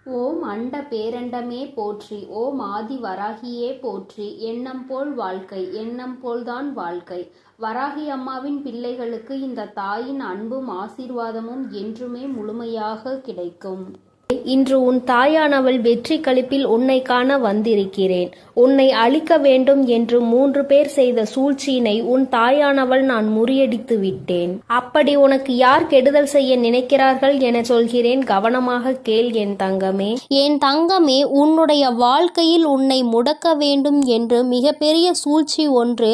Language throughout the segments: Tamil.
ஓம் அண்ட பேரண்டமே போற்றி, ஓம் ஆதி வராகியே போற்றி. எண்ணம் போல் வாழ்க்கை, எண்ணம் போல்தான் வாழ்க்கை. வராகி அம்மாவின் பிள்ளைகளுக்கு இந்த தாயின் அன்பும் ஆசீர்வாதமும் என்றுமே முழுமையாக கிடைக்கும். இன்று உன் தாயானவள் வெற்றி களிப்பில் உன்னை காண வந்திருக்கிறேன். உன்னை அழிக்க வேண்டும் என்று 3 பேர் செய்த சூழ்ச்சியினை உன் தாயானவள் நான் முறியடித்து விட்டேன். அப்படி உனக்கு யார் கெடுதல் செய்ய நினைக்கிறார்கள் என சொல்கிறேன், கவனமாக கேள் என் தங்கமே. என் தங்கமே, உன்னுடைய வாழ்க்கையில் உன்னை முடக்க வேண்டும் என்று மிகப்பெரிய சூழ்ச்சி ஒன்று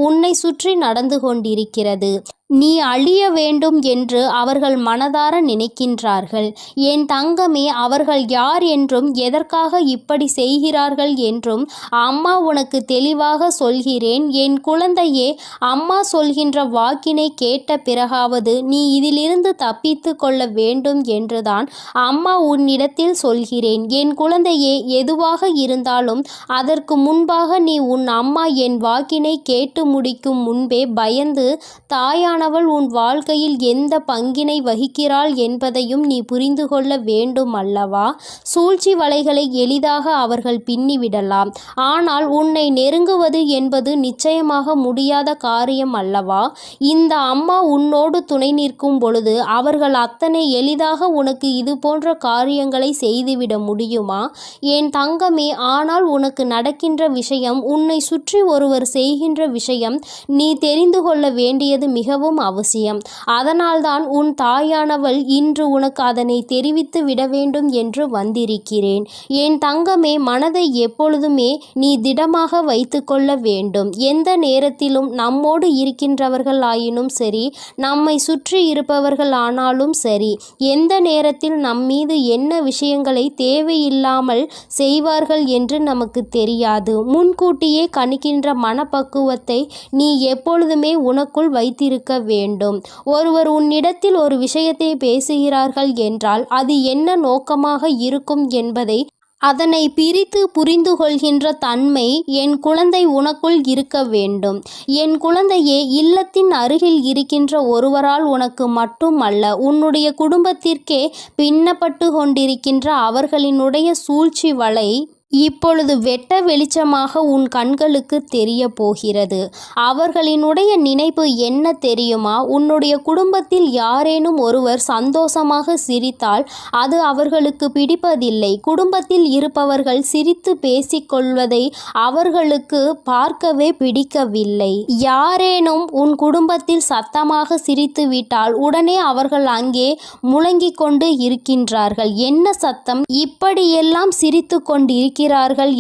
உன்னை சுற்றி நடந்து கொண்டிருக்கிறது. நீ அழிய வேண்டும் என்று அவர்கள் மனதார நினைக்கின்றார்கள். என் தங்கமே, அவர்கள் யார் என்றும் எதற்காக இப்படி செய்கிறார்கள் என்றும் அம்மா உனக்கு தெளிவாக சொல்கிறேன். என் குழந்தையே, அம்மா சொல்கின்ற வாக்கினை கேட்ட பிறகாவது நீ இதிலிருந்து தப்பித்து கொள்ள வேண்டும் என்றுதான் அம்மா உன்னிடத்தில் சொல்கிறேன். என் குழந்தையே, எதுவாக இருந்தாலும் அதற்கு முன்பாக நீ உன் அம்மா என் வாக்கினை கேட்டு முடிக்கும் முன்பே பயந்து தாயான உன் வாழ்க்கையில் எந்த பங்கினை வகிக்கிறாள் என்பதையும் நீ புரிந்து கொள்ள வேண்டும் அல்லவா? சூழ்ச்சி வலைகளை எளிதாக அவர்கள் பின்னிவிடலாம். ஆனால் உன்னை நெருங்குவது என்பது நிச்சயமாக முடியாத காரியம் அல்லவா? இந்த அம்மா உன்னோடு துணை நிற்கும் பொழுது அவர்கள் அத்தனை எளிதாக உனக்கு இது போன்ற காரியங்களை செய்துவிட முடியுமா என் தங்கமே? ஆனால் உனக்கு நடக்கின்ற விஷயம், உன்னை சுற்றி ஒருவர் செய்கின்ற விஷயம் நீ தெரிந்து கொள்ள வேண்டியது மிகவும் அவசியம். அதனால்தான் உன் தாயானவள் இன்று உனக்கு அதனை தெரிவித்து விட வேண்டும் என்று வந்திருக்கிறேன். என் தங்கமே, மனதை எப்பொழுதுமே நீ திடமாக வைத்து கொள்ள வேண்டும். எந்த நேரத்திலும் நம்மோடு இருக்கின்றவர்கள் ஆயினும் சரி, நம்மை சுற்றி இருப்பவர்கள் ஆனாலும் சரி, எந்த நேரத்தில் நம்மீது என்ன விஷயங்களை தேவையில்லாமல் செய்வார்கள் என்று நமக்கு தெரியாது. முன்கூட்டியே கணிக்கின்ற மனப்பக்குவத்தை நீ எப்பொழுதுமே உனக்குள் வைத்திருக்க வேண்டும். ஒருவர் உன்னிடத்தில் ஒரு விஷயத்தை பேசுகிறார்கள் என்றால் அது என்ன நோக்கமாக இருக்கும் என்பதை அதனை பிரித்து புரிந்து கொள்கின்ற தன்மை என் குழந்தை உனக்குள் இருக்க வேண்டும். என் குழந்தையே, இல்லத்தின் அருகில் இருக்கின்ற ஒருவரால் உனக்கு மட்டுமல்ல, உன்னுடைய குடும்பத்திற்கே பின்னப்பட்டு கொண்டிருக்கின்ற அவர்களினுடைய சூழ்ச்சி வலை இப்பொழுது வெட்ட வெளிச்சமாக உன் கண்களுக்கு தெரிய போகிறது. அவர்களினுடைய நினைப்பு என்ன தெரியுமா? உன்னுடைய குடும்பத்தில் யாரேனும் ஒருவர் சந்தோஷமாக சிரித்தால் அது அவர்களுக்கு பிடிப்பதில்லை. குடும்பத்தில் இருப்பவர்கள் சிரித்து பேசிக்கொள்வதை அவர்களுக்கு பார்க்கவே பிடிக்கவில்லை. யாரேனும் உன் குடும்பத்தில் சத்தமாக சிரித்து விட்டால் உடனே அவர்கள் அங்கே முழங்கிக் கொண்டு இருக்கின்றார்கள். என்ன சத்தம்? இப்படியெல்லாம் சிரித்து கொண்டிருக்கிறார்கள்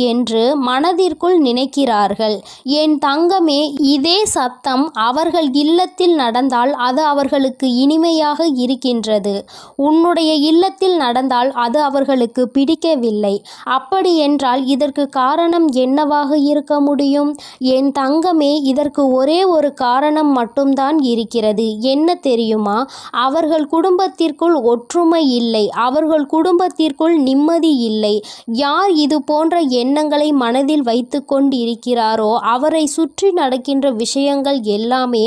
என்று மனதிற்குள் நினைக்கிறார்கள். என் தங்கமே, இதே சத்தம் அவர்கள் இல்லத்தில் நடந்தால் அது அவர்களுக்கு இனிமையாக இருக்கின்றது. உன்னுடைய இல்லத்தில் நடந்தால் அது அவர்களுக்கு பிடிக்கவில்லை. அப்படி என்றால் இதற்கு காரணம் என்னவாக இருக்க முடியும்? என் தங்கமே, இதற்கு ஒரே ஒரு காரணம் மட்டும்தான் இருக்கிறது. என்ன தெரியுமா? அவர்கள் குடும்பத்திற்குள் ஒற்றுமை இல்லை. அவர்கள் குடும்பத்திற்குள் நிம்மதி இல்லை. யார் இது போன்ற எண்ணங்களை மனதில் வைத்து கொண்டிருக்கிறாரோ அவரை சுற்றி நடக்கின்ற விஷயங்கள் எல்லாமே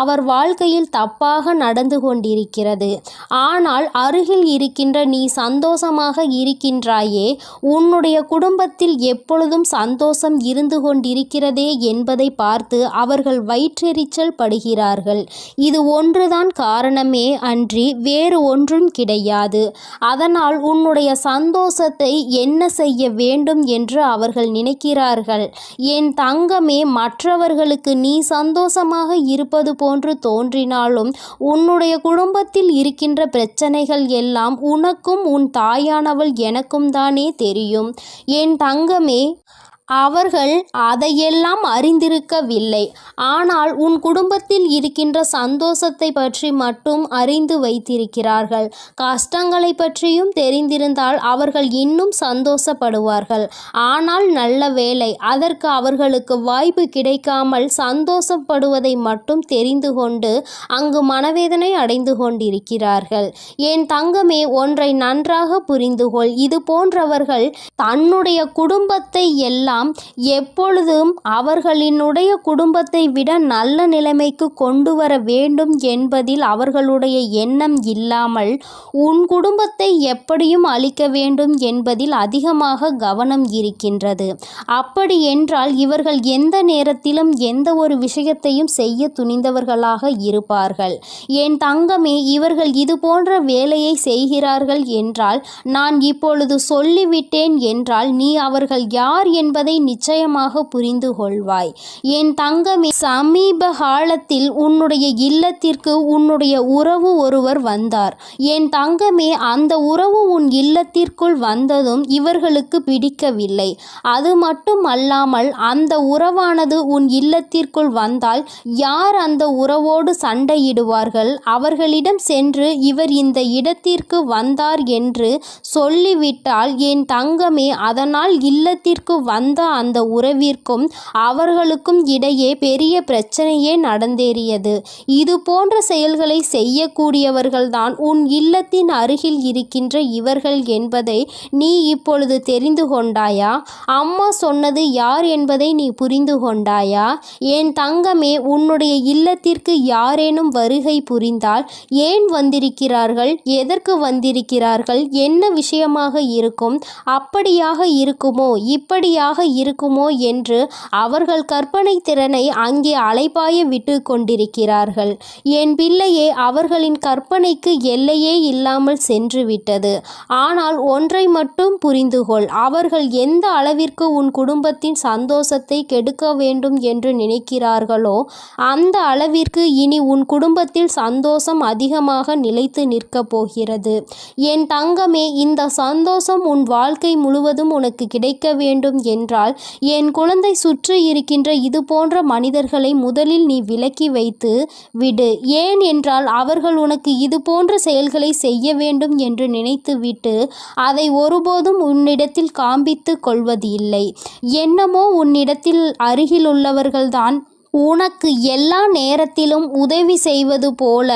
அவர் வாழ்க்கையில் தப்பாக நடந்து கொண்டிருக்கிறது. ஆனால் அருகில் இருக்கின்ற நீ சந்தோஷமாக இருக்கின்றாயே, உன்னுடைய குடும்பத்தில் எப்பொழுதும் சந்தோஷம் இருந்து கொண்டிருக்கிறதே என்பதை பார்த்து அவர்கள் வயிற்றெரிச்சல் படுகிறார்கள். இது ஒன்றுதான் காரணமே அன்றி வேறு ஒன்றும் கிடையாது. அதனால் உன்னுடைய சந்தோஷத்தை என்ன செய்ய வேண்டும் என்று அவர்கள் நினைக்கிறார்கள். என் தங்கமே, மற்றவர்களுக்கு நீ சந்தோஷமாக இருப்பது போன்று தோன்றினாலும் உன்னுடைய குடும்பத்தில் இருக்கின்ற பிரச்சனைகள் எல்லாம் உனக்கும் உன் தாயானவள் எனக்கும் தானே தெரியும். என் தங்கமே, அவர்கள் அதையெல்லாம் அறிந்திருக்கவில்லை. ஆனால் உன் குடும்பத்தில் இருக்கின்ற சந்தோஷத்தை பற்றி மட்டும் அறிந்து வைத்திருக்கிறார்கள். கஷ்டங்களை பற்றியும் தெரிந்திருந்தால் அவர்கள் இன்னும் சந்தோஷப்படுவார்கள். ஆனால் நல்ல வேளை, அதற்கு அவர்களுக்கு வாய்ப்பு கிடைக்காமல் சந்தோஷப்படுவதை மட்டும் தெரிந்து கொண்டு அங்கு மனவேதனை அடைந்து கொண்டிருக்கிறார்கள். என் தங்கமே, ஒன்றை நன்றாக புரிந்துகொள். இது போன்றவர்கள் தன்னுடைய குடும்பத்தை எல்லாம் எல்லாம் எப்பொழுதும் அவர்களினுடைய குடும்பத்தை விட நல்ல நிலைமைக்கு கொண்டு வர வேண்டும் என்பதில் அவர்களுடைய எண்ணம் இல்லாமல் உன் குடும்பத்தை எப்படியும் அழிக்க வேண்டும் என்பதில் அதிகமாக கவனம் இருக்கின்றது. அப்படி என்றால் இவர்கள் எந்த நேரத்திலும் எந்த ஒரு விஷயத்தையும் செய்ய துணிந்தவர்களாக இருப்பார்கள். என் தங்கமே, இவர்கள் இது போன்ற வேலையை செய்கிறார்கள் என்றால் நான் இப்பொழுது சொல்லிவிட்டேன் என்றால் நீ அவர்கள் யார் என்பதை நிச்சயமாக புரிந்து கொள்வாய். என் தங்கமே, சமீப காலத்தில் உன்னுடைய இல்லத்திற்கு உன்னுடைய உறவு ஒருவர் வந்தார். என் தங்கமே, அந்த உறவு உன் இல்லத்திற்குள் வந்ததும் இவர்களுக்கு பிடிக்கவில்லை. அது மட்டும் அல்லாமல் அந்த உறவானது உன் இல்லத்திற்குள் வந்தால் யார் அந்த உறவோடு சண்டையிடுவார்கள்? அவர்களிடம் சென்று இவர் இந்த இடத்திற்கு வந்தார் என்று சொல்லிவிட்டால் என் தங்கமே, அதனால் இல்லத்திற்கு வந்த அந்த உறவிற்கும் அவர்களுக்கும் இடையே பெரிய பிரச்சனையே நடந்தேறியது. இது போன்ற செயல்களை செய்யக்கூடியவர்கள்தான் உன் இல்லத்தின் அருகில் இருக்கின்ற இவர்கள் என்பதை நீ இப்பொழுது தெரிந்து கொண்டாயா? அம்மா சொன்னது யார் என்பதை நீ புரிந்து கொண்டாயா? என் தங்கமே, உன்னுடைய இல்லத்திற்கு யாரேனும் வருகை புரிந்தால் ஏன் வந்திருக்கிறார்கள், எதற்கு வந்திருக்கிறார்கள், என்ன விஷயமாக இருக்கும், அப்படியாக இருக்குமோ இப்படியாக இருக்குமோ என்று அவர்கள் கற்பனை திறனை அங்கே அலைபாய விட்டு கொண்டிருக்கிறார்கள். என் பிள்ளையே, அவர்களின் கற்பனைக்கு எல்லையே இல்லாமல் சென்று விட்டது. ஆனால் ஒன்றை மட்டும் புரிந்து கொள், அவர்கள் எந்த அளவிற்கு உன் குடும்பத்தின் சந்தோஷத்தை கெடுக்க வேண்டும் என்று நினைக்கிறார்களோ அந்த அளவிற்கு இனி உன் குடும்பத்தில் சந்தோஷம் அதிகமாக நிலைத்து நிற்கப் போகிறது. என் தங்கமே, இந்த சந்தோஷம் உன் வாழ்க்கை முழுவதும் உனக்கு கிடைக்க வேண்டும் என்றால் என் குழந்தை சுற்றி இருக்கின்ற இது போன்ற மனிதர்களை முதலில் நீ விலக்கி வைத்து விடு. ஏன் என்றால் அவர்கள் உனக்கு இது போன்ற செயல்களை செய்ய வேண்டும் என்று நினைத்துவிட்டு அதை ஒருபோதும் உன்னிடத்தில் காண்பித்து கொள்வது இல்லை. என்னமோ உன்னிடத்தில் அருகிலுள்ளவர்கள்தான் உனக்கு எல்லா நேரத்திலும் உதவி செய்வது போல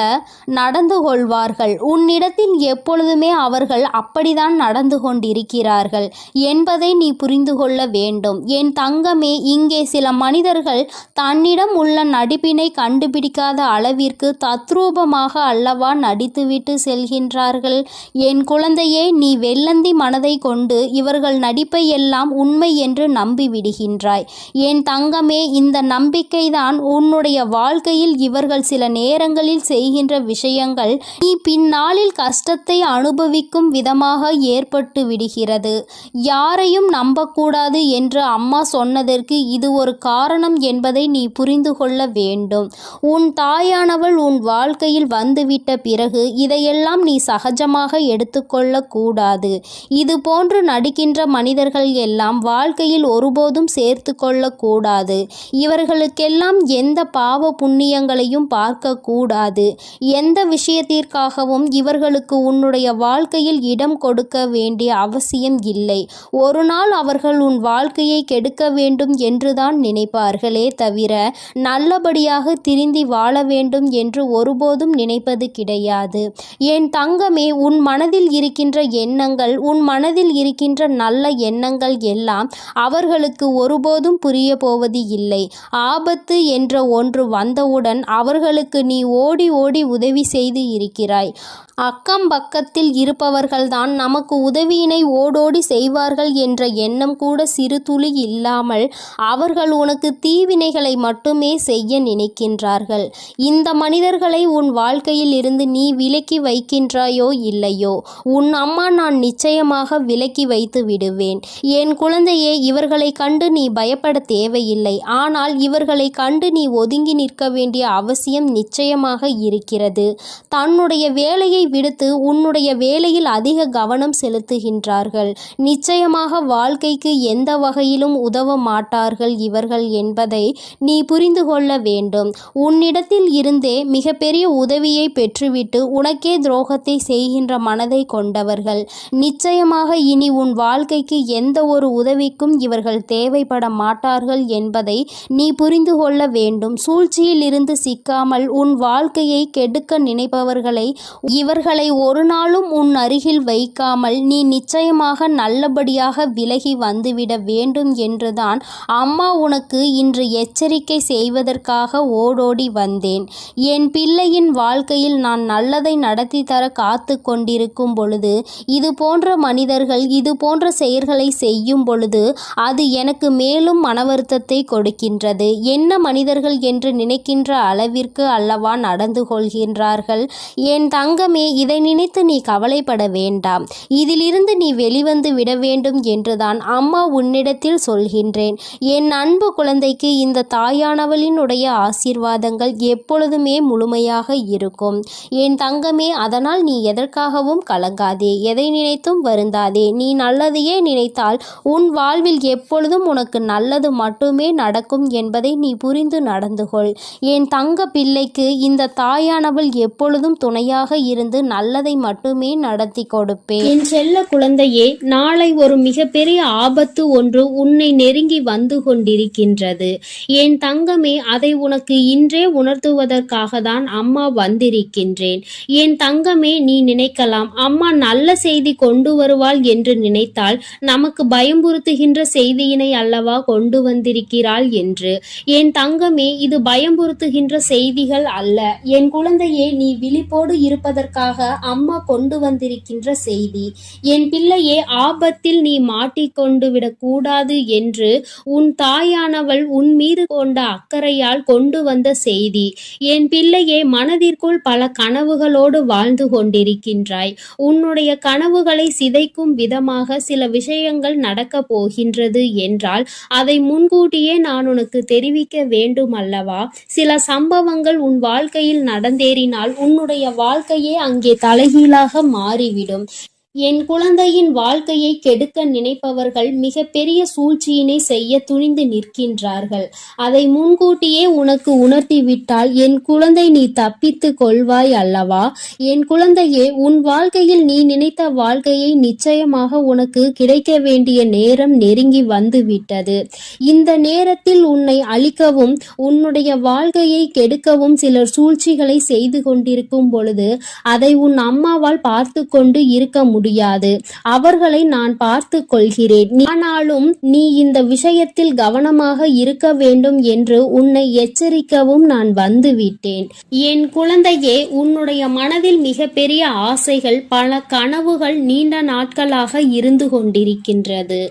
நடந்து கொள்வார்கள். உன்னிடத்தில் எப்பொழுதுமே அவர்கள் அப்படித்தான் நடந்து கொண்டிருக்கிறார்கள் என்பதை நீ புரிந்து கொள்ள வேண்டும். என் தங்கமே, இங்கே சில மனிதர்கள் தன்னிடம் உள்ள நடிப்பினை கண்டுபிடிக்காத அளவிற்கு தத்ரூபமாக அல்லவா நடித்துவிட்டு செல்கின்றார்கள். என் குழந்தையே, நீ வெள்ளந்தி மனதை கொண்டு இவர்கள் நடிப்பை எல்லாம் உண்மை என்று நம்பி விடுகின்றாய். என் தங்கமே, இந்த நம்பிக்கை தான் உன்னுடைய வாழ்க்கையில் இவர்கள் சில நேரங்களில் செய்கின்ற விஷயங்கள் நீ பின்னாளில் கஷ்டத்தை அனுபவிக்கும் விதமாக ஏற்பட்டு விடுகிறது. யாரையும் நம்பக்கூடாது என்று அம்மா சொன்னதற்கு இது ஒரு காரணம் என்பதை நீ புரிந்து கொள்ள வேண்டும். உன் தாயானவள் உன் வாழ்க்கையில் வந்துவிட்ட பிறகு இதையெல்லாம் நீ சகஜமாக எடுத்துக்கொள்ள கூடாது. இது போன்று நடிக்கின்ற மனிதர்கள் எல்லாம் வாழ்க்கையில் ஒருபோதும் சேர்த்து கொள்ளக்கூடாது. இவர்களுக்கெல்லாம் எந்த பாவ புண்ணியங்களையும் பார்க்க கூடாது. எந்த விஷயத்திற்காகவும் இவர்களுக்கு உன்னுடைய வாழ்க்கையில் இடம் கொடுக்க வேண்டிய அவசியம் இல்லை. ஒரு நாள் அவர்கள் உன் வாழ்க்கையை கெடுக்க வேண்டும் என்றுதான் நினைப்பார்களே தவிர நல்லபடியாக திருந்தி வாழ வேண்டும் என்று ஒருபோதும் நினைப்பது கிடையாது. என் தங்கமே, உன் மனதில் இருக்கின்ற எண்ணங்கள், உன் மனதில் இருக்கின்ற நல்ல எண்ணங்கள் எல்லாம் அவர்களுக்கு ஒருபோதும் புரிய போவது இல்லை. ஆபத்து என்ற ஒன்று வந்தவுடன் அவர்களுக்கு நீ ஓடி ஓடி உதவி செய்து இருக்கிறாய். அக்கம் பக்கத்தில் இருப்பவர்கள்தான் நமக்கு உதவியினை ஓடோடி செய்வார்கள் என்ற எண்ணம் கூட சிறு துளி இல்லாமல் அவர்கள் உனக்கு தீவினைகளை மட்டுமே செய்ய நினைக்கின்றார்கள். இந்த மனிதர்களை உன் வாழ்க்கையில் இருந்து நீ விலக்கி வைக்கின்றாயோ இல்லையோ, உன் அம்மா நான் நிச்சயமாக விலக்கி வைத்து விடுவேன். என் குழந்தையே, இவர்களை கண்டு நீ பயப்பட தேவையில்லை. ஆனால் இவர்களை கண்டு நீ ஒதுங்கி நிற்க வேண்டிய அவசியம் நிச்சயமாக இருக்கிறது. தன்னுடைய வேலையை விடுத்து உன்னுடைய வேலையில் அதிக கவனம் செலுத்துகின்றார்கள். நிச்சயமாக வாழ்க்கைக்கு எந்த வகையிலும் உதவ மாட்டார்கள் இவர்கள் என்பதை நீ புரிந்து கொள்ள வேண்டும். உன்னிடத்தில் இருந்தே மிகப்பெரிய உதவியை பெற்றுவிட்டு உனக்கே துரோகத்தை செய்கின்ற மனதை கொண்டவர்கள். நிச்சயமாக இனி உன் வாழ்க்கைக்கு எந்த ஒரு உதவிக்கும் இவர்கள் தேவைப்பட மாட்டார்கள் என்பதை நீ புரிந்து கொள்ள வேண்டும். சூழ்ச்சியில் இருந்து சிக்காமல் உன் வாழ்க்கையை கெடுக்க நினைப்பவர்களை இவர்களை ஒரு நாளும் உன் அருகில் வைக்காமல் நீ நிச்சயமாக நல்லபடியாக விலகி வந்துவிட வேண்டும் என்றுதான் அம்மா உனக்கு இன்று எச்சரிக்கை செய்வதற்காக ஓடோடி வந்தேன். என் பிள்ளையின் வாழ்க்கையில் நான் நல்லதை நடத்தி தர காத்து கொண்டிருக்கும் பொழுது இது போன்ற மனிதர்கள் இது போன்ற செயல்களை செய்யும் பொழுது அது எனக்கு மேலும் மன வருத்தத்தை கொடுக்கின்றது. என்ன மனிதர்கள் என்று நினைக்கின்ற அளவிற்கு அல்லவா நடந்து கொள்கின்றார்கள். என் தங்கமே, இதை நினைத்து நீ கவலைப்பட வேண்டாம். இதிலிருந்து நீ வெளிவந்து விட வேண்டும் என்றுதான் அம்மா உன்னிடத்தில் சொல்கின்றேன். என் அன்பு குழந்தைக்கு இந்த தாயானவளினுடைய ஆசீர்வாதங்கள் எப்பொழுதுமே முழுமையாக இருக்கும். என் தங்கமே, அதனால் நீ எதற்காகவும் கலங்காதே, எதை நினைத்தும் வருந்தாதே. நீ நல்லதையே நினைத்தால் உன் வாழ்வில் எப்பொழுதும் உனக்கு நல்லது மட்டுமே நடக்கும் என்பதை நீ புரிந்து நடந்து கொள். என் தங்க பிள்ளைக்கு இந்த தாயானவள் எப்பொழுதும் துணையாக இருந்து நல்லதை மட்டுமே நடத்தி கொடுப்பேன். என் செல்ல குழந்தையே, நாளை ஒரு மிகப்பெரிய ஆபத்து ஒன்று உன்னை நெருங்கி வந்து கொண்டிருக்கின்றது. என் தங்கமே, அதை உனக்கு இன்றே உணர்த்துவதற்காக தான் அம்மா வந்திருக்கின்றேன். என் தங்கமே, நீ நினைக்கலாம் அம்மா நல்ல செய்தி கொண்டு வருவாள் என்று நினைத்தால் நமக்கு பயம்புறுத்துகின்ற செய்தியினை அல்லவா கொண்டு வந்திருக்கிறாள் என்று. என் தங்கமே, இது பயம்புறுத்துகின்ற செய்திகள் அல்ல. என் குழந்தையே, நீ விழிப்போடு இருப்பதற்காக அம்மா கொண்டு வந்திருக்கின்ற செய்தி. என் பிள்ளையே, ஆபத்தில் நீ மாட்டிக்கொண்டு விடக்கூடாது என்று உன் தாயானவள் உன் மீது கொண்ட அக்கறையால் கொண்டு வந்த செய்தி. என் பிள்ளையே, மனதிற்குள் பல கனவுகளோடு வாழ்ந்து கொண்டிருக்கின்றாய். உன்னுடைய கனவுகளை சிதைக்கும் விதமாக சில விஷயங்கள் நடக்க போகின்றது என்றால் அதை முன்கூட்டியே நான் உனக்கு தெரிவிக்க வேண்டும் அல்லவா? சில சம்பவங்கள் உன் வாழ்க்கையில் நடந்தேறினால் உன்னுடைய வாழ்க்கையே அங்கே தலைகீழாக மாறிவிடும். என் குழந்தையின் வாழ்க்கையை கெடுக்க நினைப்பவர்கள் மிகப்பெரிய சூழ்ச்சியினை செய்ய துணிந்து நிற்கின்றார்கள். அதை முன்கூட்டியே உனக்கு உணர்த்திவிட்டால் என் குழந்தை நீ தப்பித்து கொள்வாய் அல்லவா? என் குழந்தையே, உன் வாழ்க்கையில் நீ நினைத்த வாழ்க்கையை நிச்சயமாக உனக்கு கிடைக்க வேண்டிய நேரம் நெருங்கி வந்து விட்டது. இந்த நேரத்தில் உன்னை அழிக்கவும் உன்னுடைய வாழ்க்கையை கெடுக்கவும் சிலர் சூழ்ச்சிகளை செய்து கொண்டிருக்கும் பொழுது அதை உன் அம்மாவால் பார்த்து கொண்டு இருக்க முடியாது. அவர்களை நான் பார்த்து கொள்கிறேன். ஆனாலும் நீ இந்த விஷயத்தில் கவனமாக இருக்க வேண்டும் என்று உன்னை எச்சரிக்கவும் நான் வந்துவிட்டேன். என் குழந்தையே, உன்னுடைய மனதில் மிகப்பெரிய ஆசைகள், பல கனவுகள் நீண்ட நாட்களாக இருந்து கொண்டிருக்கின்றது.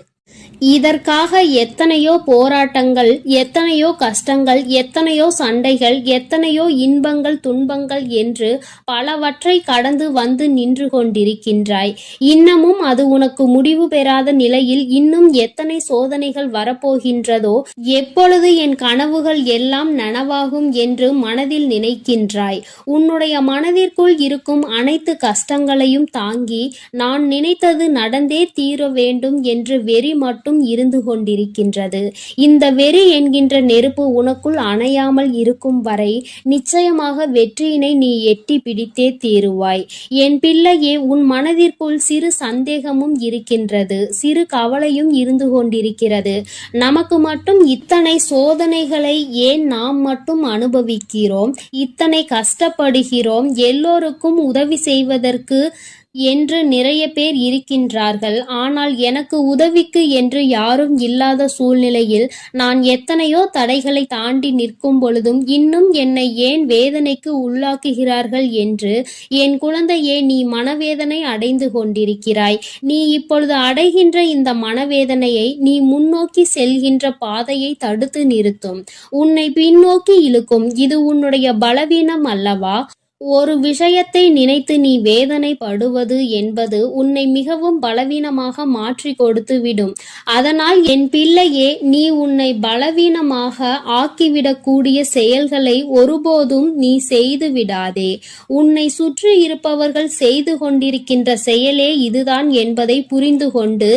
இதற்காக எத்தனையோ போராட்டங்கள், எத்தனையோ கஷ்டங்கள், எத்தனையோ சண்டைகள், எத்தனையோ இன்பங்கள், துன்பங்கள் என்று பலவற்றை கடந்து வந்து நின்று கொண்டிருக்கின்றாய். இன்னமும் அது உனக்கு முடிவு பெறாத நிலையில் இன்னும் எத்தனை சோதனைகள் வரப்போகின்றதோ, எப்பொழுது என் கனவுகள் எல்லாம் நனவாகும் என்று மனதில் நினைக்கின்றாய். உன்னுடைய மனதிற்குள் இருக்கும் அனைத்து கஷ்டங்களையும் தாங்கி நான் நினைத்தது நடந்தே தீர வேண்டும் என்று வெறி மட்டும் இருந்து கொண்டிருக்கின்றது. இந்த வெறி என்கின்ற நெருப்பு உனக்குள் அணையாமல் இருக்கும் வரை நிச்சயமாக வெற்றியினை நீ எட்டி பிடித்தே தீருவாய். என் பிள்ளையே, உன் மனதிற்குள் சிறு சந்தேகமும் இருக்கின்றது, சிறு கவலையும் இருந்து கொண்டிருக்கிறது. நமக்கு மட்டும் இத்தனை சோதனைகளை ஏன் நாம் மட்டும் அனுபவிக்கிறோம், இத்தனை கஷ்டப்படுகிறோம், எல்லோருக்கும் உதவி செய்வதற்கு என்று நிறைய பேர் இருக்கின்றார்கள். ஆனால் எனக்கு உதவிக்கு என்று யாரும் இல்லாத சூழ்நிலையில் நான் எத்தனையோ தடைகளை தாண்டி நிற்கும் பொழுதும் இன்னும் என்னை ஏன் வேதனைக்கு உள்ளாக்குகிறார்கள் என்று என் குழந்தையே, நீ மனவேதனை அடைந்து கொண்டிருக்கிறாய். நீ இப்பொழுது அடைகின்ற இந்த மனவேதனையை நீ முன்னோக்கி செல்கின்ற பாதையை தடுத்து நிறுத்தும், உன்னை பின்னோக்கி இழுக்கும். இது உன்னுடைய பலவீனம் அல்லவா? ஒரு விஷயத்தை நினைத்து நீ வேதனைப்படுவது என்பது உன்னை மிகவும் பலவீனமாக மாற்றி கொடுத்து விடும். அதனால் என் பிள்ளையே, நீ உன்னை பலவீனமாக ஆக்கிவிடக்கூடிய செயல்களை ஒருபோதும் நீ செய்து விடாதே. உன்னை சுற்றி இருப்பவர்கள் செய்து கொண்டிருக்கின்ற செயலே இதுதான் என்பதை புரிந்து கொண்டு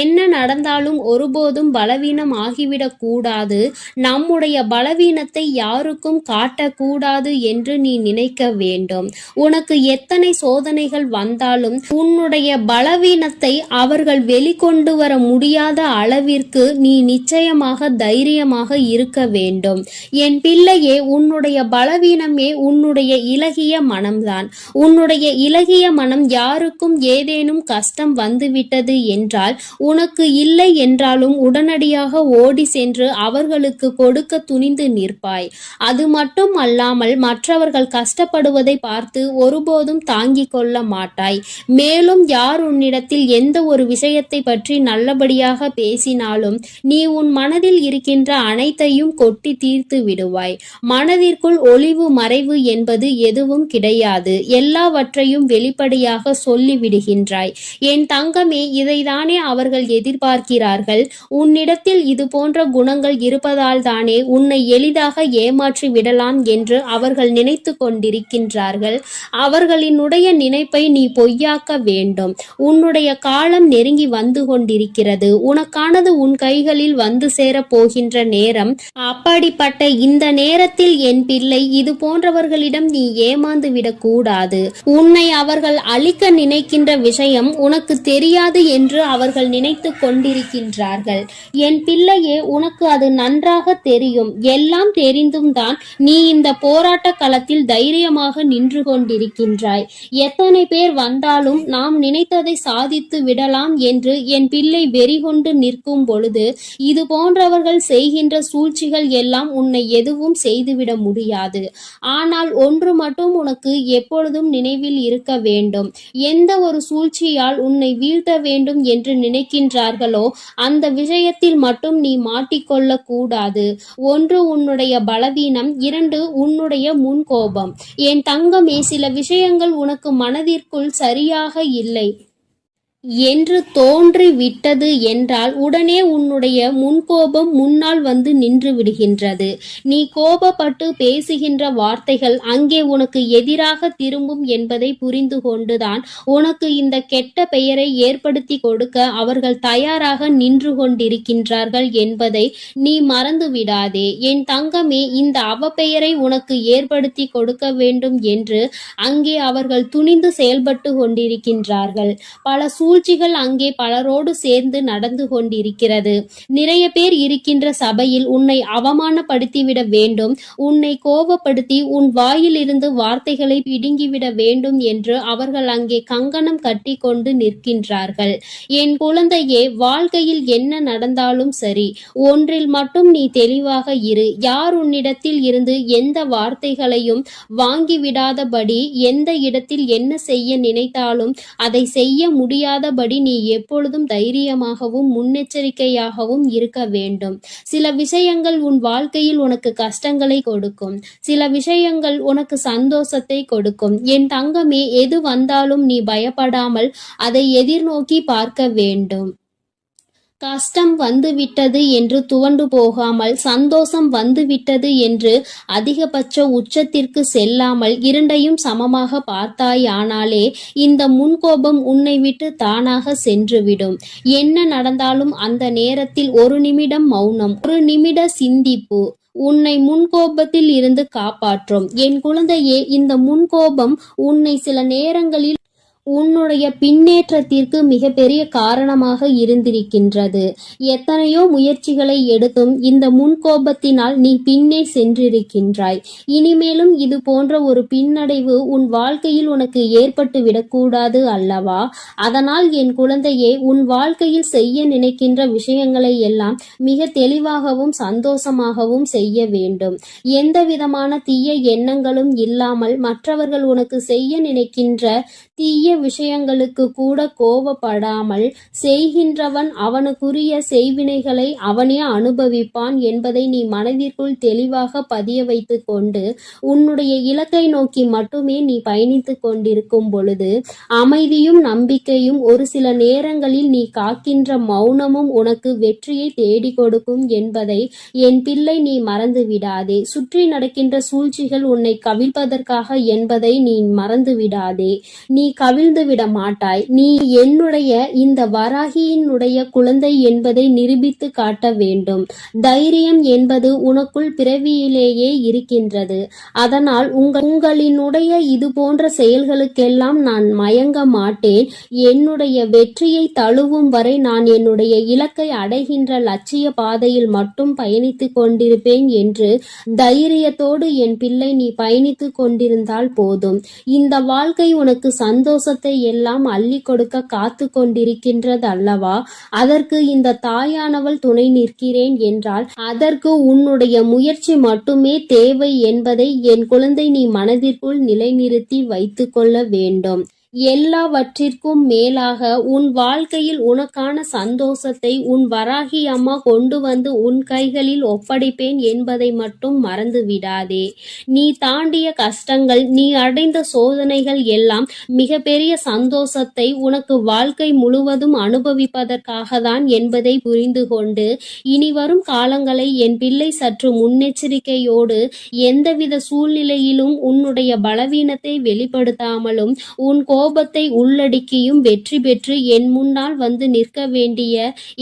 என்ன நடந்தாலும் ஒருபோதும் பலவீனம் ஆகிவிடக் கூடாது, நம்முடைய பலவீனத்தை யாருக்கும் காட்டக்கூடாது என்று நீ நினைக்க வேண்டும். வேண்டும். உனக்கு எத்தனை சோதனைகள் வந்தாலும் உன்னுடைய பலவீனத்தை அவர்கள் வெளிக்கொண்டு வர முடியாத அளவிற்கு நீ நிச்சயமாக தைரியமாக இருக்க வேண்டும். என் பிள்ளையே, உன்னுடைய பலவீனமே உன்னுடைய இலகிய மனம்தான். உன்னுடைய இலகிய மனம் யாருக்கும் ஏதேனும் கஷ்டம் வந்துவிட்டது என்றால், உனக்கு இல்லை என்றாலும் உடனடியாக ஓடி சென்று அவர்களுக்கு கொடுக்க துணிந்து நிற்பாய். அது மட்டும் அல்லாமல் மற்றவர்கள் கஷ்டப்படுவதை பார்த்து ஒருபோதும் தாங்கிக் கொள்ள மாட்டாய். மேலும் யார் உன்னிடத்தில் எந்த ஒரு விஷயத்தை பற்றி நல்லபடியாக பேசினாலும் நீ உன் மனதில் இருக்கின்ற அனைத்தையும் கொட்டி தீர்த்து விடுவாய். மனதிற்குள் ஒளிவு மறைவு என்பது எதுவும் கிடையாது. எல்லாவற்றையும் வெளிப்படையாக சொல்லி விடுகின்றாய். என் தங்கமே, இதைதானே அவர்கள் எதிர்பார்க்கிறார்கள். உன்னிடத்தில் இது போன்ற குணங்கள் இருப்பதால் தானே உன்னை எளிதாக ஏமாற்றி விடலாம் என்று அவர்கள் நினைத்து கொண்டிருக்கின்றார்கள். அவர்களினுடைய நினைப்பை நீ பொய்யாக்க வேண்டும். உன்னுடைய காலம் நெருங்கி வந்து கொண்டிருக்கிறது. உனக்கானது உன் கைகளில் வந்து சேரப் போகின்ற நேரம். அப்படிப்பட்ட இந்த நேரத்தில் என் பிள்ளை, இது போன்றவர்களிடம் நீ ஏமாந்து விடக்கூடாது. உன்னை அவர்கள் அழிக்க நினைக்கின்ற விஷயம் உனக்கு தெரியாது என்று அவர்கள் நினைத்து கொண்டிருக்கின்றார்கள். என் பிள்ளையே, உனக்கு அது நன்றாக தெரியும். எல்லாம் தெரிந்தும் தான் நீ இந்த போராட்ட களத்தில் தைரியமாக நின்று கொண்டிருக்கின்றாய். எத்தனை பேர் வந்தாலும் நாம் நினைத்ததை சாதித்து விடலாம் என்று என் பிள்ளை வெறி கொண்டு நிற்கும் பொழுது இது போன்றவர்கள் செய்கின்ற சூழ்ச்சிகள் எல்லாம் உன்னை எதுவும் செய்துவிட முடியாது. ஆனால் ஒன்று மட்டும் உனக்கு எப்பொழுதும் நினைவில் இருக்க வேண்டும். எந்த ஒரு சூழ்ச்சியால் உன்னை வீழ்த்த வேண்டும் என்று நினைக்கின்றார்களோ அந்த விஷயத்தில் மட்டும் நீ மாட்டிக்கொள்ள கூடாது. ஒன்று உன்னுடைய பலவீனம், இரண்டு உன்னுடைய முன்கோபம். என் தங்கமே, சில விஷயங்கள் உனக்கு மனதிற்குள் சரியாக இல்லை என்று தோன்றி விட்டது என்றால் உடனே உன்னுடைய முன்கோபம் முன்னால் வந்து நின்று விடுகின்றது. நீ கோபப்பட்டு பேசுகின்ற வார்த்தைகள் அங்கே உனக்கு எதிராக திரும்பும் என்பதை புரிந்து கொண்டுதான் உனக்கு இந்த கெட்ட பெயரை ஏற்படுத்தி கொடுக்க அவர்கள் தயாராக நின்று கொண்டிருக்கின்றார்கள் என்பதை நீ மறந்து விடாதே. என் தங்கமே, இந்த அவப்பெயரை உனக்கு ஏற்படுத்தி கொடுக்க வேண்டும் என்று அங்கே அவர்கள் துணிந்து செயல்பட்டு கொண்டிருக்கின்றார்கள். பல சூழ்ச்சிகள் அங்கே பலரோடு சேர்ந்து நடந்து கொண்டிருக்கிறது. நிறைய பேர் இருக்கின்ற சபையில் உன்னை அவமானப்படுத்திவிட வேண்டும், உன்னை கோபப்படுத்தி உன் வாயிலிருந்து வார்த்தைகளை பிடுங்கிவிட வேண்டும் என்று அவர்கள் அங்கே கங்கணம் கட்டி கொண்டு நிற்கின்றார்கள். என் குழந்தையே, வாழ்க்கையில் என்ன நடந்தாலும் சரி, ஒன்றில் மட்டும் நீ தெளிவாக இரு. யார் உன்னிடத்தில் இருந்து எந்த வார்த்தைகளையும் வாங்கிவிடாதபடி, எந்த இடத்தில் என்ன செய்ய நினைத்தாலும் அதை செய்ய முடியாதபடி நீ எப்பொழுதும் தைரியமாகவும் முன்னெச்சரிக்கையாகவும் இருக்க வேண்டும். சில விஷயங்கள் உன் வாழ்க்கையில் உனக்கு கஷ்டங்களை கொடுக்கும், சில விஷயங்கள் உனக்கு சந்தோஷத்தை கொடுக்கும். என் தங்கமே, எது வந்தாலும் நீ பயப்படாமல் அதை எதிர்நோக்கி பார்க்க வேண்டும். கஷ்டம் வந்துவிட்டது என்று துவண்டு போகாமல், சந்தோஷம் வந்துவிட்டது என்று அதிகபட்ச உச்சத்திற்கு செல்லாமல் இரண்டையும் சமமாக பார்த்தாயானாலே இந்த முன்கோபம் உன்னை விட்டு தானாக சென்றுவிடும். என்ன நடந்தாலும் அந்த நேரத்தில் ஒரு நிமிடம் மௌனம், ஒரு நிமிட சிந்திப்பு உன்னை முன்கோபத்தில் இருந்து காப்பாற்றும். என் குழந்தையே, இந்த முன்கோபம் உன்னை சில நேரங்களில் உன்னுடைய பின்னேற்றத்திற்கு மிகப்பெரிய காரணமாக இருந்திருக்கின்றது. எத்தனையோ முயற்சிகளை எடுத்தும் இந்த முன்கோபத்தினால் நீ பின்னே சென்றிருக்கின்றாய். இனிமேலும் இது போன்ற ஒரு பின்னடைவு உன் வாழ்க்கையில் உனக்கு ஏற்பட்டு விடக்கூடாது அல்லவா? அதனால் என் குழந்தையே, உன் வாழ்க்கையில் செய்ய நினைக்கின்ற விஷயங்களை எல்லாம் மிக தெளிவாகவும் சந்தோஷமாகவும் செய்ய வேண்டும். எந்த விதமான தீய எண்ணங்களும் இல்லாமல் மற்றவர்கள் உனக்கு செய்ய நினைக்கின்ற தீய விஷயங்களுக்கு கூட கோபப்படாமல், செய்கின்றவன் அவனுக்குரிய செய்வினைகளை அவனே அனுபவிப்பான் என்பதை நீ மனதிற்குள் தெளிவாக பதிய வைத்து கொண்டு உன்னுடைய இலக்கை நோக்கி மட்டுமே நீ பயணித்து கொண்டிருக்கும் பொழுது அமைதியும் நம்பிக்கையும் ஒரு சில நேரங்களில் நீ காக்கின்ற மௌனமும் உனக்கு வெற்றியை தேடி கொடுக்கும் என்பதை என் பிள்ளை நீ மறந்து விடாதே. சுற்றி நடக்கின்ற சூழ்ச்சிகள் உன்னை கவிழ்ப்பதற்காக என்பதை நீ மறந்து விடாதே. நீ அவிழ்ந்து விட மாட்டாய். நீ என்னுடைய இந்த வராகியினுடைய குழந்தை என்பதை நிரூபித்து காட்ட வேண்டும். தைரியம் என்பது உனக்குள் பிறவியிலேயே இருக்கின்றது. அதனால் உங்களினுடைய இது போன்ற செயல்களுக்கெல்லாம் நான் மயங்க மாட்டேன். என்னுடைய வெற்றியை தழுவும் வரை நான் என்னுடைய இலக்கை அடைகின்ற லட்சிய பாதையில் மட்டும் பயணித்துக் கொண்டிருப்பேன் என்று தைரியத்தோடு என் பிள்ளை நீ பயணித்துக் கொண்டிருந்தால் போதும். இந்த வாழ்க்கை உனக்கு சந்தோஷத்தை எல்லாம் அள்ளி கொடுக்க காத்து கொண்டிருக்கின்றது அல்லவா? அதற்கு இந்த தாயானவள் துணை நிற்கிறேன் என்றால் அதற்கு உன்னுடைய முயற்சி மட்டுமே தேவை என்பதை என் குழந்தை நீ மனதிற்குள் நிலைநிறுத்தி வைத்துக் கொள்ள வேண்டும். எல்லாவற்றிற்கும் மேலாக உன் வாழ்க்கையில் உனக்கான சந்தோஷத்தை உன் வராகி அம்மா கொண்டு வந்து உன் கைகளில் ஒப்படைப்பேன் என்பதை மட்டும் மறந்து விடாதே. நீ தாண்டிய கஷ்டங்கள், நீ அடைந்த சோதனைகள் எல்லாம் மிகப்பெரிய சந்தோஷத்தை உனக்கு வாழ்க்கை முழுவதும் அனுபவிப்பதற்காக தான் என்பதை புரிந்து கொண்டு இனி வரும் காலங்களை என் பிள்ளை சற்று முன்னெச்சரிக்கையோடு எந்தவித சூழ்நிலையிலும் உன்னுடைய பலவீனத்தை வெளிப்படுத்தாமலும் உன் கோபத்தை உள்ளடக்கியும் வெற்றி பெற்று என் முன்னால் வந்து நிற்க வேண்டிய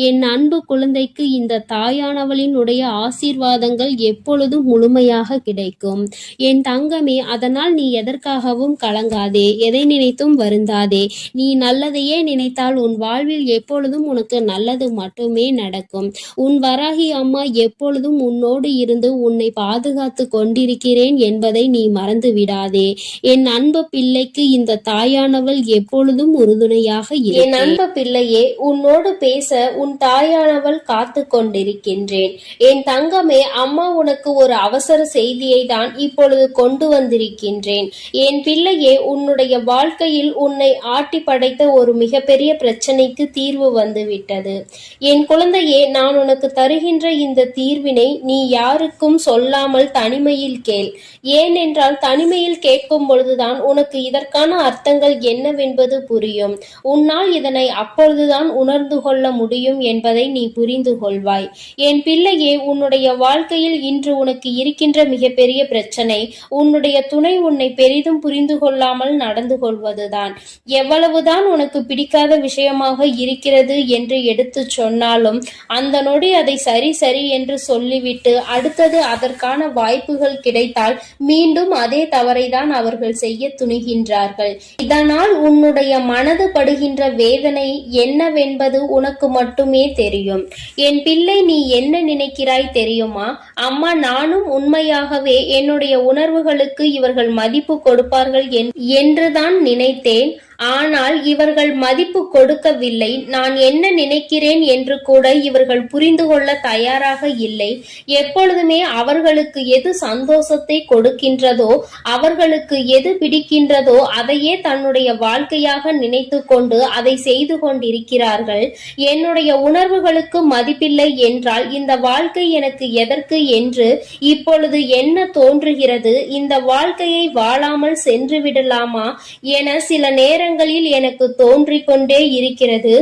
என் அன்பு குழந்தைக்கு இந்த தாயானவளினுடைய ஆசீர்வாதங்கள் எப்பொழுதும் முழுமையாக கிடைக்கும். என் தங்கமே, அதனால் நீ எதற்காகவும் கலங்காதே, எதை நினைத்தும் வருந்தாதே. நீ நல்லதையே நினைத்தால் உன் வாழ்வில் எப்பொழுதும் உனக்கு நல்லது மட்டுமே நடக்கும். உன் வராகி அம்மா எப்பொழுதும் உன்னோடு இருந்து உன்னை பாதுகாத்து கொண்டிருக்கிறேன் என்பதை நீ மறந்து விடாதே. என் அன்பு பிள்ளைக்கு இந்த தாயானவள் எப்பொழுதும் உறுதுணையாக இரு. என் அன்பு பிள்ளையே, உன்னோடு பேச உன் தாயானவள் காத்து கொண்டிருக்கின்றேன். என் தங்கமே, அம்மா உனக்கு ஒரு அவசர செய்தியை தான் இப்பொழுது கொண்டு வந்திருக்கின்றேன். என் பிள்ளையே, உன்னுடைய வாழ்க்கையில் உன்னை ஆட்டி படைத்த ஒரு மிகப்பெரிய பிரச்சனைக்கு தீர்வு வந்துவிட்டது. என் குழந்தையே, நான் உனக்கு தருகின்ற இந்த தீர்வினை நீ யாருக்கும் சொல்லாமல் தனிமையில் கேள். ஏனென்றால் தனிமையில் கேட்கும் பொழுதுதான் உனக்கு இதற்கான அர்த்தங்கள் என்னவென்பது புரியும். உன்னால் இதனை அப்பொழுதுதான் உணர்ந்து கொள்ள முடியும் என்பதை நீ புரிந்து கொள்வாய். என் பிள்ளையே, உன்னுடைய வாழ்க்கையில் இன்று உனக்கு இருக்கின்ற மிகப்பெரிய பிரச்சனை உன்னுடைய துணை உன்னை பெரிதும் புரிந்து கொள்ளாமல் நடந்து கொள்வதுதான். எவ்வளவுதான் உனக்கு பிடிக்காத விஷயமாக இருக்கிறது என்று எடுத்து சொன்னாலும் அந்த நொடி அதை சரி சரி என்று சொல்லிவிட்டு அடுத்தது அதற்கான வாய்ப்புகள் கிடைத்தால் மீண்டும் அதே தவறைதான் அவர்கள் செய்ய துணிகின்றார்கள். இதனால் உன்னுடைய மனது படுகின்ற வேதனை என்னவென்பது உனக்கு மட்டுமே தெரியும். என் பிள்ளை, நீ என்ன நினைக்கிறாய் தெரியுமா? அம்மா, நானும் உண்மையாகவே என்னுடைய உணர்வுகளுக்கு இவர்கள் மதிப்பு கொடுப்பார்கள் என்றுதான் நினைத்தேன். ஆனால் இவர்கள் மதிப்பு கொடுக்கவில்லை. நான் என்ன நினைக்கிறேன் என்று கூட இவர்கள் புரிந்து கொள்ள தயாராக இல்லை. எப்பொழுதுமே அவர்களுக்கு எது சந்தோஷத்தை கொடுக்கின்றதோ, அவர்களுக்கு எது பிடிக்கின்றதோ அதையே தன்னுடைய வாழ்க்கையாக நினைத்து கொண்டு அதை செய்து கொண்டிருக்கிறார்கள். என்னுடைய உணர்வுகளுக்கு மதிப்பில்லை என்றால் இந்த வாழ்க்கை எனக்கு எதற்கு என்று இப்பொழுது என்ன தோன்றுகிறது? இந்த வாழ்க்கையை வாழாமல் சென்று விடலாமா என சில நேரங்களில் எனக்கு தோன்றிக் கொண்டே இருக்கிறது.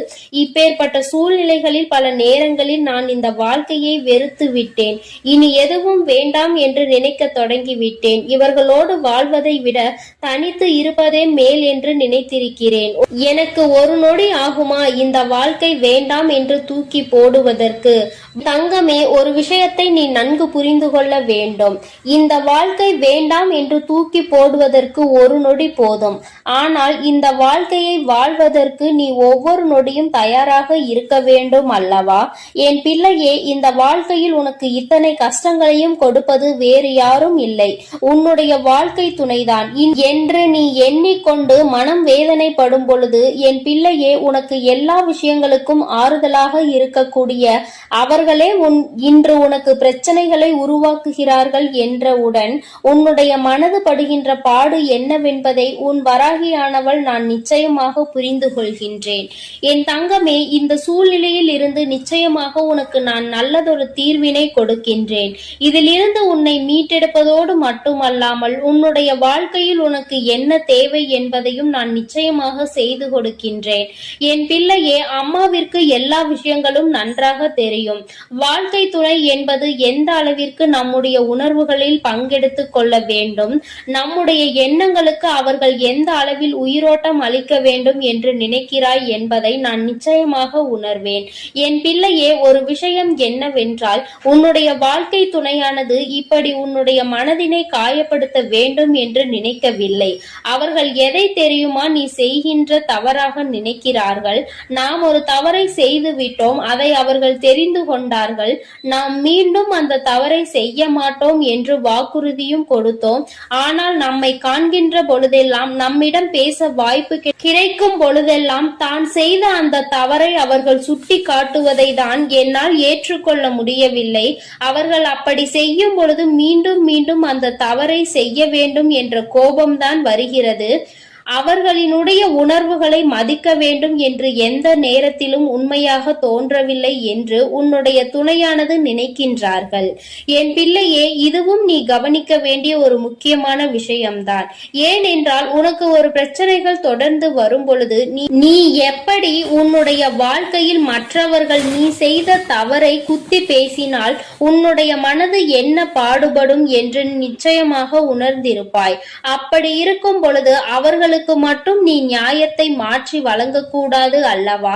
இப்பேற்பட்ட சூழ்நிலைகளில் பல நேரங்களில் நான் இந்த வாழ்க்கையை வெறுத்து விட்டேன். இனி எதுவும் வேண்டாம் என்று நினைக்க தொடங்கிவிட்டேன். இவர்களோடு வாழ்வதை விட தனித்து இருப்பதே மேல் என்று நினைத்திருக்கிறேன். எனக்கு ஒரு நொடி ஆகுமா இந்த வாழ்க்கை வேண்டாம் என்று தூக்கி போடுவதற்கு? தங்கமே, ஒரு விஷயத்தை நீ நன்கு புரிந்து கொள்ள வேண்டும். இந்த வாழ்க்கை வேண்டாம் என்று தூக்கி போடுவதற்கு ஒரு நொடி போதும். ஆனால் இந்த வாழ்க்கையை வாழ்வதற்கு நீ ஒவ்வொரு நொடியும் தயாராக இருக்க வேண்டும் அல்லவா? என் பிள்ளையே, இந்த வாழ்க்கையில் உனக்கு இத்தனை கஷ்டங்களையும் கொடுப்பது வேறு யாரும் இல்லை, உன்னுடைய வாழ்க்கை துணைதான் என்று நீ எண்ணிக்கொண்டு மனம் வேதனைப்படும் பொழுது என் பிள்ளையே, உனக்கு எல்லா விஷயங்களுக்கும் ஆறுதலாக இருக்கக்கூடிய அவர்களே இன்று உனக்கு பிரச்சனைகளை உருவாக்குகிறார்கள் என்றவுடன் உன்னுடைய மனது படுகின்ற பாடு என்னவென்பதை உன் வராகியானவள் நான் நிச்சயமாக புரிந்து கொள்கின்றேன். என் தங்கமே, இந்த சூழ்நிலையில் இருந்து நிச்சயமாக உனக்கு நான் நல்லதொரு தீர்வினை கொடுக்கின்றேன். இதிலிருந்து உன்னை மீட்டெடுப்பதோடு மட்டுமல்லாமல் உன்னுடைய வாழ்க்கையில் உனக்கு என்ன தேவை என்பதையும் நான் நிச்சயமாக செய்து கொடுக்கின்றேன். என் பிள்ளையே, அம்மாவிற்கு எல்லா விஷயங்களும் நன்றாக தெரியும். வாழ்க்கை துணை என்பது எந்த அளவிற்கு நம்முடைய உணர்வுகளில் பங்கெடுத்துக் கொள்ள வேண்டும், நம்முடைய எண்ணங்களுக்கு அவர்கள் எந்த அளவில் உயிரோட்டம் உத்தரம் அளிக்க வேண்டும் என்று நினைக்கிறாய் என்பதை நான் நிச்சயமாக உணர்வேன். என் பிள்ளையே, ஒரு விஷயம் என்னவென்றால், உன்னுடைய வாழ்க்கை துணையானது இப்படி உன்னுடைய மனதினை காயப்படுத்த வேண்டும் என்று நினைக்கவில்லை. அவர்கள் எதை தெரியுமா நீ செய்கின்ற தவறாக நினைக்கிறார்கள். நாம் ஒரு தவறை செய்து விட்டோம், அதை அவர்கள் தெரிந்து கொண்டார்கள். நாம் மீண்டும் அந்த தவறை செய்ய மாட்டோம் என்று வாக்குறுதியும் கொடுத்தோம். ஆனால் நம்மை காண்கின்ற பொழுதெல்லாம், நம்மிடம் பேச வாய்ப்பு கிடைக்கும் பொழுதெல்லாம் தான் செய்த அந்த தவறை அவர்கள் சுட்டி காட்டுவதை தான் என்னால் ஏற்றுக்கொள்ள முடியவில்லை. அவர்கள் அப்படி செய்யும் பொழுது மீண்டும் மீண்டும் அந்த தவறை செய்ய வேண்டும் என்ற கோபம்தான் வருகிறது. அவர்களினுடைய உணர்வுகளை மதிக்க வேண்டும் என்று எந்த நேரத்திலும் உண்மையாக தோன்றவில்லை என்று உன்னுடைய துணையானது நினைக்கின்றார்கள். என் பிள்ளையே, இதுவும் நீ கவனிக்க வேண்டிய ஒரு முக்கியமான விஷயம்தான். ஏனென்றால், உனக்கு ஒரு பிரச்சனைகள் தொடர்ந்து வரும் பொழுது நீ எப்படி உன்னுடைய வாழ்க்கையில் மற்றவர்கள் நீ செய்த தவறை குத்தி பேசினால் உன்னுடைய மனது என்ன பாடுபடும் என்று நிச்சயமாக உணர்ந்திருப்பாய். அப்படி இருக்கும் பொழுது அவர்களுக்கு மட்டும் நீ நியாயத்தை மாற்றி வழங்கக்கூடாது அல்லவா?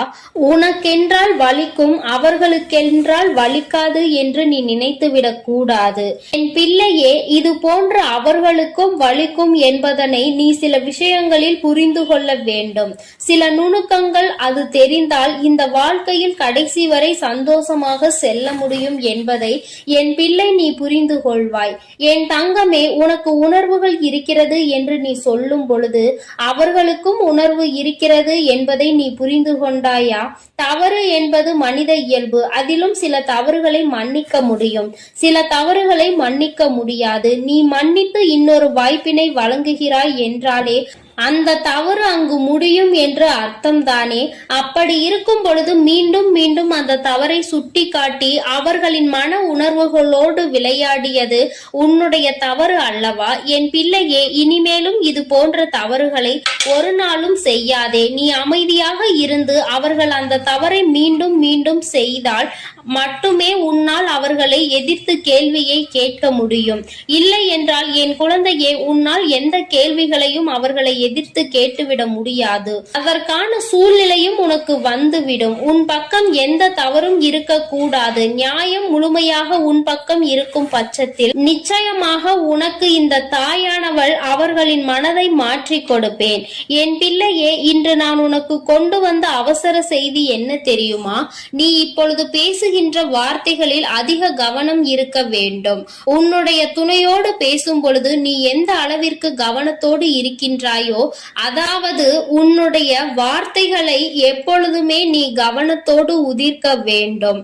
உனக்கென்றால் வலிக்கும், அவர்களுக்கென்றால் வலிக்காது என்று நீ நினைத்துவிடக் கூடாது. என் பிள்ளையே, இது போன்ற அவர்களுக்கும் வலிக்கும் என்பதனை நீ சில விஷயங்களில் புரிந்து கொள்ள வேண்டும். சில நுணுக்கங்கள் அது தெரிந்தால் இந்த வாழ்க்கையில் கடைசி வரை சந்தோஷமாக செல்ல முடியும் என்பதை என் பிள்ளை நீ புரிந்து கொள்வாய். என் தங்கமே, உனக்கு உணர்வுகள் இருக்கிறது என்று நீ சொல்லும் பொழுது அவர்களுக்கும் உணர்வு இருக்கிறது என்பதை நீ புரிந்து கொண்டாயா? தவறு என்பது மனித இயல்பு. அதிலும் சில தவறுகளை மன்னிக்க முடியும், சில தவறுகளை மன்னிக்க முடியாது. நீ மன்னித்து இன்னொரு வாய்ப்பினை வழங்குகிறாய் என்றாலே அந்த தவறு அங்கு முடியும் என்று அர்த்தம்தானே? அப்படி இருக்கும் பொழுது மீண்டும் மீண்டும் அந்த தவறை சுட்டி காட்டி அவர்களின் மன உணர்வுகளோடு விளையாடியது உன்னுடைய தவறு அல்லவா? என் பிள்ளையே, இனிமேலும் இது போன்ற தவறுகளை ஒரு நாளும் செய்யாதே. நீ அமைதியாக இருந்து அவர்கள் அந்த தவறை மீண்டும் மீண்டும் செய்தால் மட்டுமே உன்னால் அவர்களை எதிர்த்து கேள்வியை கேட்க முடியும். இல்லை என்றால் என் குழந்தையே, உன்னால் எந்த கேள்விகளையும் அவர்களை எதிர்த்து கேட்டுவிட முடியாது. அதற்கான சூழ்நிலையும் உனக்கு வந்துவிடும். உன் பக்கம் எந்த தவறும் இருக்க கூடாது. நியாயம் முழுமையாக உன் பக்கம் இருக்கும் பட்சத்தில் நிச்சயமாக உனக்கு இந்த தாயானவள் அவர்களின் மனதை மாற்றி கொடுப்பேன். என் பிள்ளையே, இன்று நான் உனக்கு கொண்டு வந்த அவசர செய்தி என்ன தெரியுமா? நீ இப்பொழுது பேசுகின்ற வார்த்தைகளில் அதிக கவனம் இருக்க வேண்டும். உன்னுடைய துணையோடு பேசும் பொழுது நீ எந்த அளவிற்கு கவனத்தோடு இருக்கின்றாயோ, அதாவது உன்னுடைய வார்த்தைகளை எப்பொழுதுமே நீ கவனத்தோடு உதிர்க்க வேண்டும்.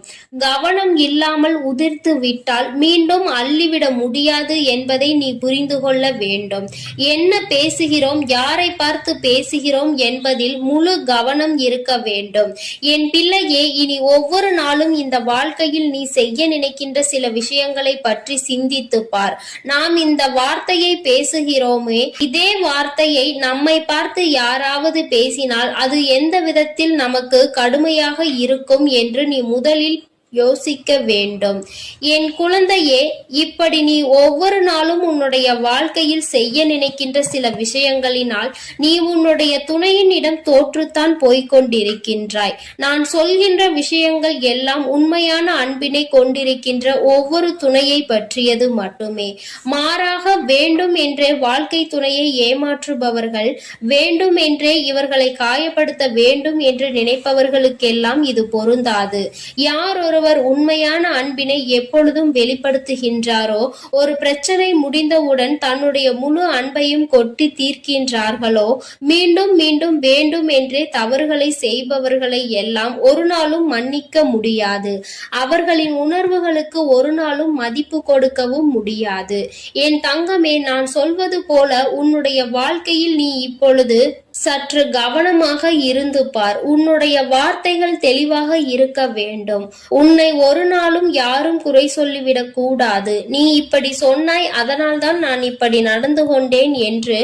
கவனம் இல்லாமல் உதிர்த்து விட்டால் மீண்டும் அள்ளிவிட முடியாது என்பதை நீ புரிந்து கொள்ள வேண்டும். என்ன பேசுகிறோம், யாரை பார்த்து பேசுகிறோம் என்பதில் முழு கவனம் இருக்க வேண்டும். என் பிள்ளையே, இனி ஒவ்வொரு நாளும் இந்த வாழ்க்கையில் நீ செய்ய நினைக்கின்ற சில விஷயங்களை பற்றி சிந்தித்து பார். நாம் இந்த வார்த்தையை பேசுகிறோமே, இதே வார்த்தையை நம்மை பார்த்து யாராவது பேசினால் அது எந்த விதத்தில் நமக்கு கடுமையாக இருக்கும் என்று நீ முதலில் யோசிக்க வேண்டும். என் குழந்தையே, இப்படி நீ ஒவ்வொரு நாளும் உன்னுடைய வாழ்க்கையில் செய்ய நினைக்கின்ற சில விஷயங்களினால் நீ உன்னுடைய துணையினிடம் தோற்றுத்தான் போய்கொண்டிருக்கின்றாய். நான் சொல்கின்ற விஷயங்கள் எல்லாம் உண்மையான அன்பினை கொண்டிருக்கின்ற ஒவ்வொரு துணையை பற்றியது மட்டுமே. மாறாக வேண்டும் என்றே வாழ்க்கை துணையை ஏமாற்றுபவர்கள், வேண்டும் என்றே இவர்களை காயப்படுத்த வேண்டும் என்று நினைப்பவர்களுக்கெல்லாம் இது பொருந்தாது. யார் ஒருவர் உண்மையான அன்பினை எப்பொழுதும் வெளிப்படுத்துகின்றாரோ, ஒரு பிரச்சனை முடிந்தவுடன் தன்னுடைய முழு அன்பையும் கொட்டி தீர்க்கின்றார்களோ, மீண்டும் மீண்டும் வேண்டும் என்றே தவறுகளை செய்பவர்களை எல்லாம் ஒரு நாளும் மன்னிக்க முடியாது. அவர்களின் உணர்வுகளுக்கு ஒரு நாளும் மதிப்பு கொடுக்கவும் முடியாது. என் தங்கமே, நான் சொல்வது போல உன்னுடைய வாழ்க்கையில் நீ இப்பொழுது சற்று கவனமாக இருந்து பார். உன்னுடைய வார்த்தைகள் தெளிவாக இருக்க வேண்டும். உன்னை ஒரு நாளும் யாரும் குறை சொல்லிவிடக் கூடாது. நீ இப்படி சொன்னாய், அதனால்தான் நான் இப்படி நடந்து கொண்டேன் என்று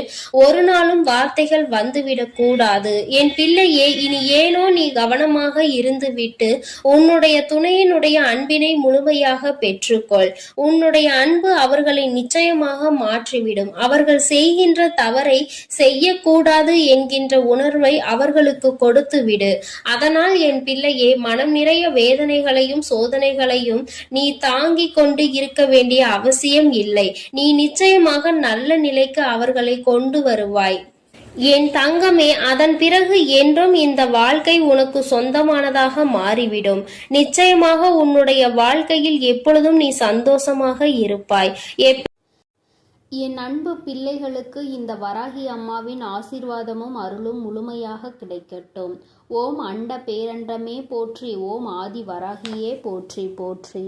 ஒரு நாளும் வார்த்தைகள் வந்துவிடக் கூடாது. என் பிள்ளையே, இனி ஏனோ நீ கவனமாக இருந்துவிட்டு உன்னுடைய துணையினுடைய அன்பினை முழுமையாக பெற்றுக்கொள். உன்னுடைய அன்பு அவர்களை நிச்சயமாக மாற்றிவிடும். அவர்கள் செய்கின்ற தவறை செய்யக்கூடாது என்கின்ற உணர்வை அவர்களுக்கு கொடுத்து விடு. அதனால் என் பிள்ளையே, மனம் நிறைய வேதனைகளையும் சோதனைகளையும் நீ தாங்கிக் கொண்டு இருக்க வேண்டிய அவசியம் இல்லை. நீ நிச்சயமாக நல்ல நிலைக்கு அவர்களை கொண்டு வருவாய் என் தங்கமே. அதன் பிறகு என்றும் இந்த வாழ்க்கை உனக்கு சொந்தமானதாக மாறிவிடும். நிச்சயமாக உன்னுடைய வாழ்க்கையில் எப்பொழுதும் நீ சந்தோஷமாக இருப்பாய். என் அன்பு பிள்ளைகளுக்கு இந்த வராகி அம்மாவின் ஆசீர்வாதமும் அருளும் முழுமையாக கிடைக்கட்டும். ஓம் அண்ட பேரண்டமே போற்றி. ஓம் ஆதி வராகியே போற்றி போற்றி.